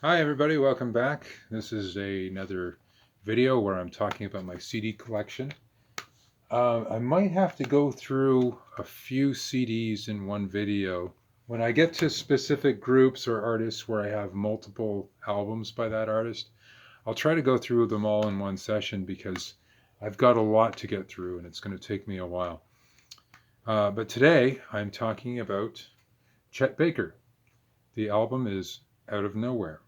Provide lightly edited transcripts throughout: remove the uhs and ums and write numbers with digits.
Hi everybody, welcome back. This is another video where I'm talking about my CD collection. I might have to go through a few CDs in one video. When I get to specific groups or artists where I have multiple albums by that artist, I'll try to go through them all in one session because I've got a lot to get through and it's going to take me a while. But today I'm talking about Chet Baker. The album is Out of Nowhere.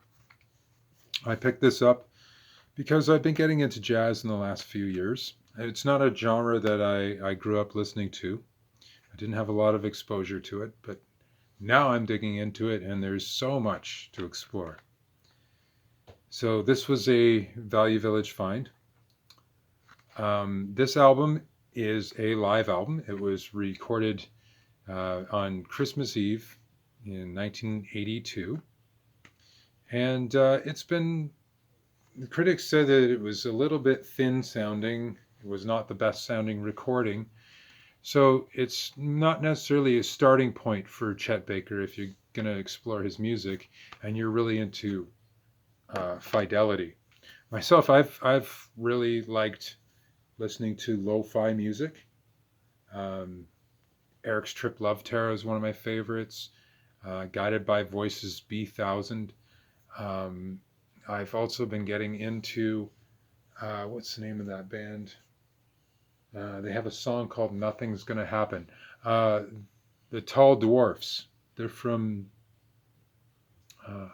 I picked this up because I've been getting into jazz in the last few years. It's not a genre that I grew up listening to. I didn't have a lot of exposure to it, but now I'm digging into it and there's so much to explore. So this was a Value Village find. This album is a live album. It was recorded on Christmas Eve in 1982. And it's been the critics said that it was a little bit thin sounding. It was not the best sounding recording. So it's not necessarily a starting point for Chet Baker if you're going to explore his music and you're really into fidelity. Myself, I've really liked listening to lo-fi music. Um, Eric's Trip Love Tarot is one of my favorites. Guided by Voices B1000. Um, I've also been getting into what's the name of that band? They have a song called "Nothing's Gonna Happen." Uh, the Tall Dwarfs. They're from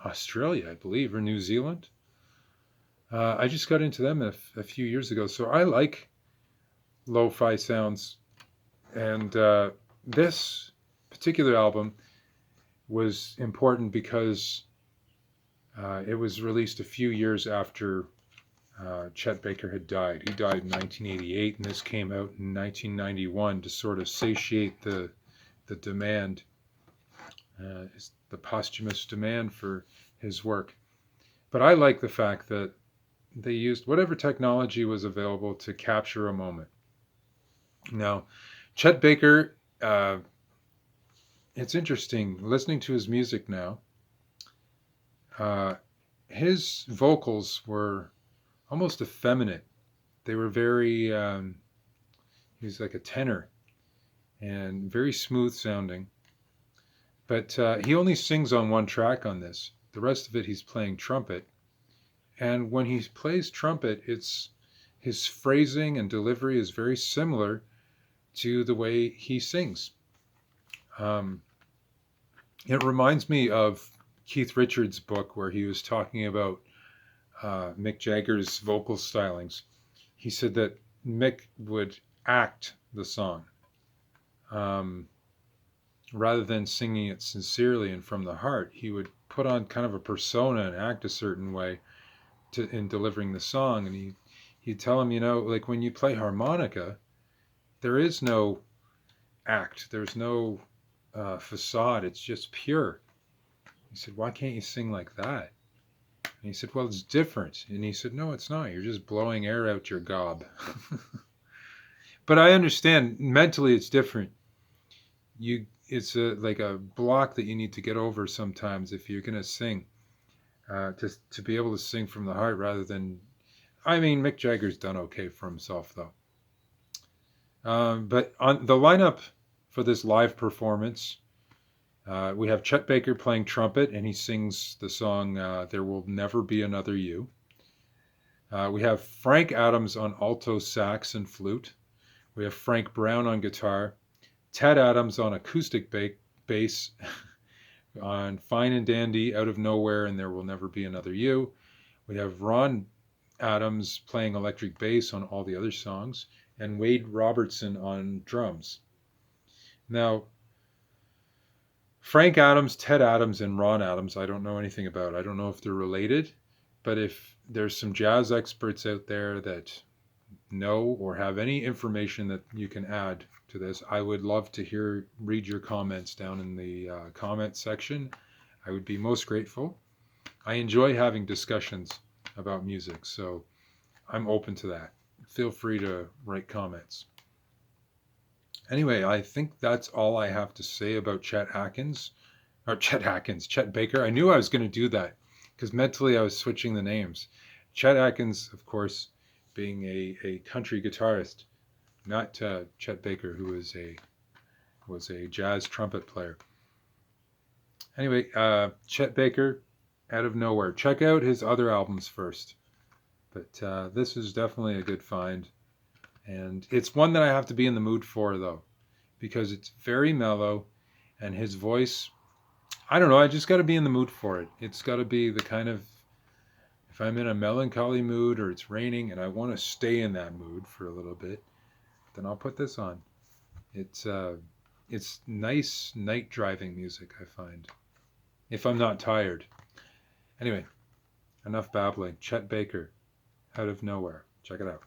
Australia, I believe, or New Zealand. I just got into them a few years ago, so I like lo-fi sounds. And this particular album was important because it was released a few years after Chet Baker had died. He died in 1988, and this came out in 1991 to sort of satiate the demand, the posthumous demand for his work. But I like the fact that they used whatever technology was available to capture a moment. Now, Chet Baker, it's interesting listening to his music now. Uh, his vocals were almost effeminate. They were very, he was like a tenor and very smooth sounding. But he only sings on one track on this. The rest of it, he's playing trumpet. And when he plays trumpet, it's his phrasing and delivery is very similar to the way he sings. Um, it reminds me of Keith Richards' book where he was talking about Mick Jagger's vocal stylings. He said that Mick would act the song um, rather than singing it sincerely and from the heart. He would put on kind of a persona and act a certain way in delivering the song. And he'd tell him, like when you play harmonica, there is no act, there's no facade, it's just pure. He said, why can't you sing like that? And he said, well, it's different. And he said, no, it's not. You're just blowing air out your gob. But I understand mentally it's different. It's like a block that you need to get over sometimes if you're going to sing. To be able to sing from the heart rather than, I mean, Mick Jagger's done okay for himself though. But on the lineup for this live performance, we have Chet Baker playing trumpet, and he sings the song "There Will Never Be Another You." We have Frank Adams on alto sax and flute. We have Frank Brown on guitar, Ted Adams on acoustic bass, on Fine and Dandy, Out of Nowhere, and There Will Never Be Another You. We have Ron Adams playing electric bass on all the other songs, and Wade Robertson on drums. Now, Frank Adams, Ted Adams, and Ron Adams, I don't know anything about. I don't know if they're related, but if there's some jazz experts out there that know or have any information that you can add to this, I would love to read your comments down in the comment section. I would be most grateful. I enjoy having discussions about music, so I'm open to that. Feel free to write comments. Anyway, I think that's all I have to say about Chet Baker. I knew I was going to do that. because mentally I was switching the names. Chet Atkins, of course, being a country guitarist, not Chet Baker, who was a jazz trumpet player. Anyway, Chet Baker, Out of Nowhere. Check out his other albums first, but this is definitely a good find, and it's one that I have to be in the mood for though, because it's very mellow, and his voice. I don't know. I just got to be in the mood for it. It's got to be the kind of if I'm in a melancholy mood or it's raining and I want to stay in that mood for a little bit, then I'll put this on. It's nice night driving music, I find, if I'm not tired. Anyway, enough babbling. Chet Baker, Out of Nowhere. Check it out.